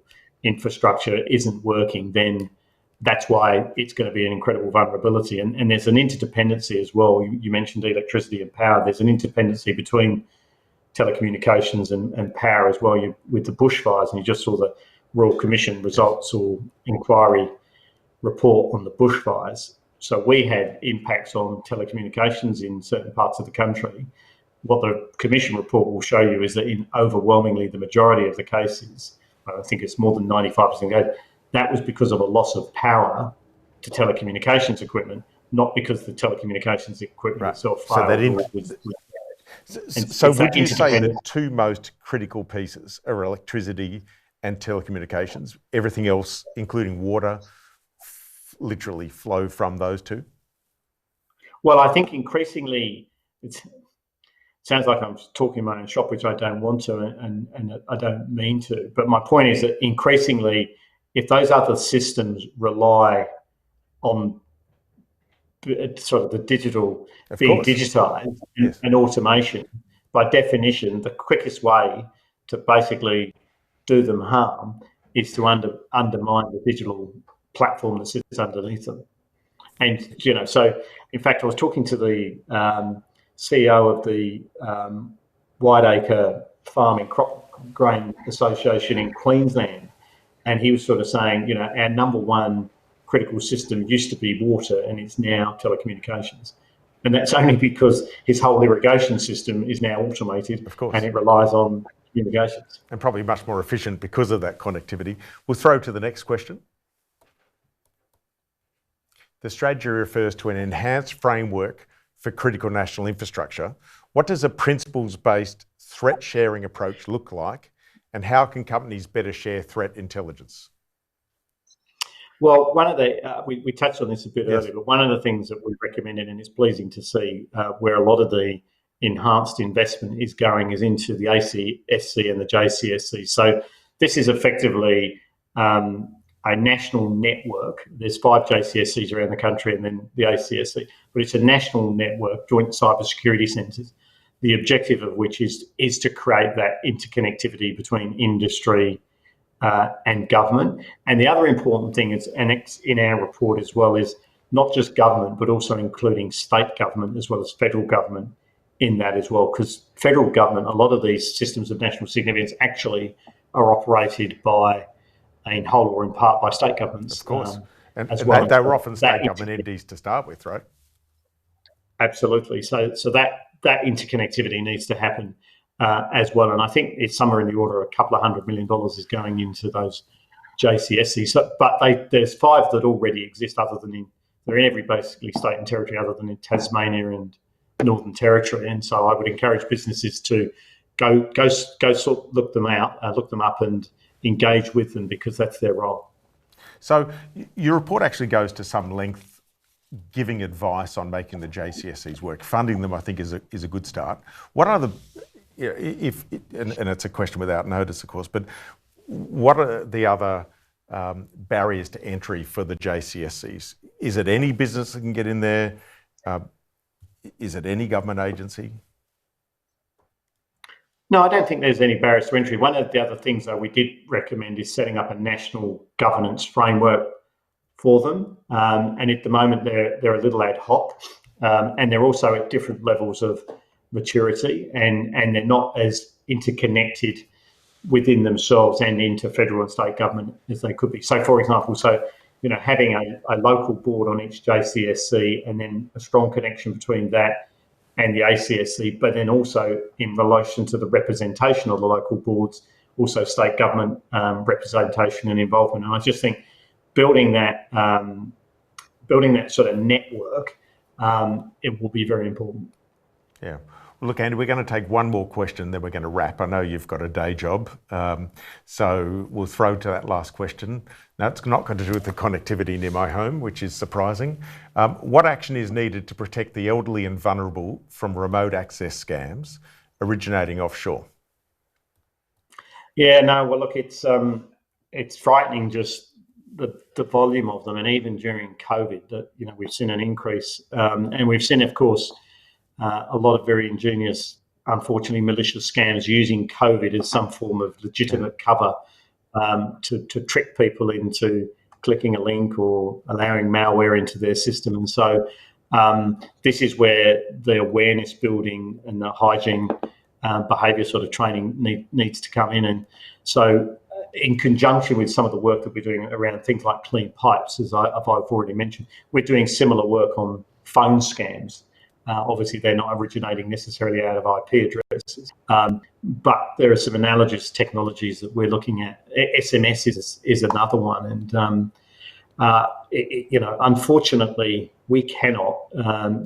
infrastructure isn't working, then that's why it's going to be an incredible vulnerability. And there's an interdependency as well. You mentioned electricity and power. There's an interdependency between telecommunications and power as well. With the bushfires, and you just saw the Royal Commission results or inquiry report on the bushfires. So we had impacts on telecommunications in certain parts of the country. What the Commission report will show you is that in overwhelmingly the majority of the cases, I think it's more than 95%, that was because of a loss of power to telecommunications equipment, not because the telecommunications equipment itself failed. So would you say the two most critical pieces are electricity and telecommunications? Everything else, including water, literally flow from those two? Well, I think increasingly it sounds like I'm talking my own shop, which I don't want to, and I don't mean to. But my point is that increasingly, if those other systems rely on sort of the digital being digitised and automation, by definition, the quickest way to basically do them harm is to undermine the digital platform that sits underneath them. And, so in fact, I was talking to the CEO of the Whiteacre Farming Crop Grain Association in Queensland, and he was sort of saying, our number one critical system used to be water and it's now telecommunications. And that's only because his whole irrigation system is now automated, of course, and it relies on communications. And probably much more efficient because of that connectivity. We'll throw to the next question. The strategy refers to an enhanced framework for critical national infrastructure. What does a principles-based threat sharing approach look like, and how can companies better share threat intelligence? Well, one of the we touched on this a bit earlier, but one of the things that we recommended, and it's pleasing to see where a lot of the enhanced investment is going, is into the ACSC and the JCSC. So this is effectively a national network. There's 5 JCSCs around the country and then the ACSC, but it's a national network, joint cybersecurity centres, the objective of which is to create that interconnectivity between industry and government. And the other important thing is, and it's in our report as well, is not just government, but also including state government as well as federal government in that as well, because federal government, a lot of these systems of national significance actually are operated by, in whole or in part, by state governments. Of course. And well. they were often state government entities to start with, right? Absolutely. So that interconnectivity needs to happen as well. And I think it's somewhere in the order of $200 million is going into those JCSCs. So, but there's 5 that already exist they're in every basically state and territory other than in Tasmania and Northern Territory. And so I would encourage businesses to go look them up and engage with them, because that's their role. So your report actually goes to some length giving advice on making the JCSCs work. Funding them, I think, is a good start. What are the, and it's a question without notice, of course, but what are the other barriers to entry for the JCSCs? Is it any business that can get in there? Is it any government agency? No, I don't think there's any barriers to entry. One of the other things that we did recommend is setting up a national governance framework for them. And at the moment, they're a little ad hoc, and they're also at different levels of maturity, and they're not as interconnected within themselves and into federal and state government as they could be. So, for example, having a local board on each JCSC and then a strong connection between that and the ACSC, but then also in relation to the representation of the local boards, also state government representation and involvement. And I just think building that sort of network it will be very important. Yeah. Well, look, Andy, we're going to take one more question, then we're going to wrap. I know you've got a day job, so we'll throw to that last question. Now, it's not got to do with the connectivity near my home, which is surprising. What action is needed to protect the elderly and vulnerable from remote access scams originating offshore? Yeah, no, well, look, it's frightening just the volume of them, and even during COVID, that we've seen an increase, and we've seen, of course, a lot of very ingenious, unfortunately, malicious scams using COVID as some form of legitimate cover to trick people into clicking a link or allowing malware into their system. And so this is where the awareness building and the hygiene behaviour sort of training needs to come in. And so in conjunction with some of the work that we're doing around things like clean pipes, as I've already mentioned, we're doing similar work on phone scams. Obviously, they're not originating necessarily out of IP addresses, but there are some analogous technologies that we're looking at. SMS is another one, and unfortunately, we cannot.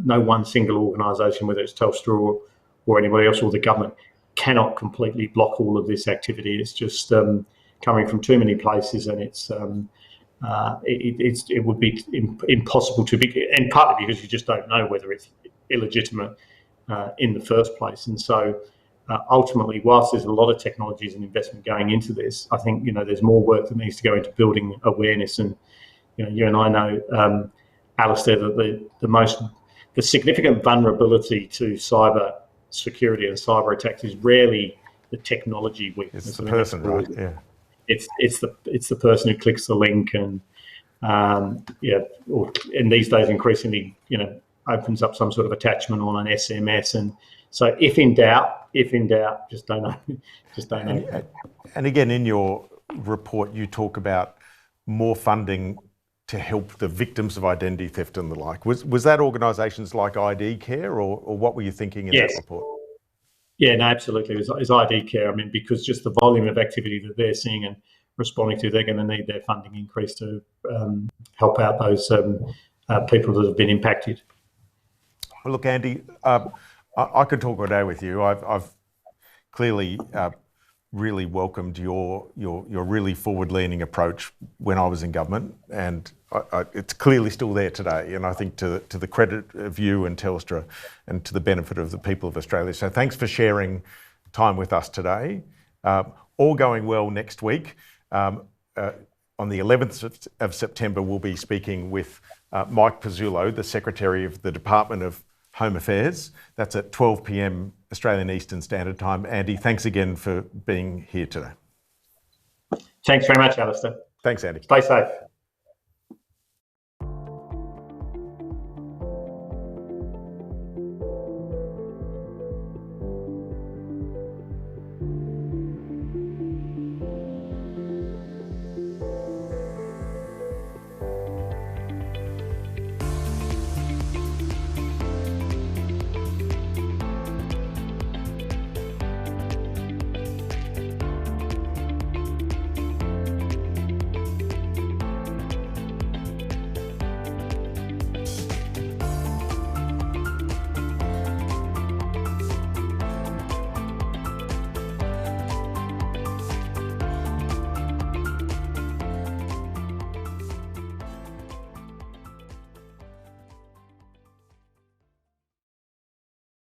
No one single organisation, whether it's Telstra or anybody else or the government, cannot completely block all of this activity. It's just coming from too many places, and it would be impossible to be, and partly because you just don't know whether it's illegitimate in the first place. And so ultimately, whilst there's a lot of technologies and investment going into this, I think there's more work that needs to go into building awareness. And you and I know, Alastair, that the significant vulnerability to cyber security and cyber attacks is rarely the technology weakness. It's the person, right? Yeah. It's the person who clicks the link, and and these days increasingly opens up some sort of attachment on an SMS. And so if in doubt, just don't know. And again, in your report, you talk about more funding to help the victims of identity theft and the like. Was that organisations like ID Care, or what were you thinking in that report? Yeah, no, absolutely. It's ID Care. I mean, because just the volume of activity that they're seeing and responding to, they're going to need their funding increase to help out those people that have been impacted. Well, look, Andy, I could talk all day with you. I've clearly really welcomed your really forward-leaning approach when I was in government, and it's clearly still there today. And I think to the credit of you and Telstra, and to the benefit of the people of Australia. So thanks for sharing time with us today. All going well next week. On the 11th of September, we'll be speaking with Mike Pizzulo, the Secretary of the Department of Home Affairs. That's at 12 p.m. Australian Eastern Standard Time. Andy, thanks again for being here today. Thanks very much, Alastair. Thanks, Andy. Stay safe.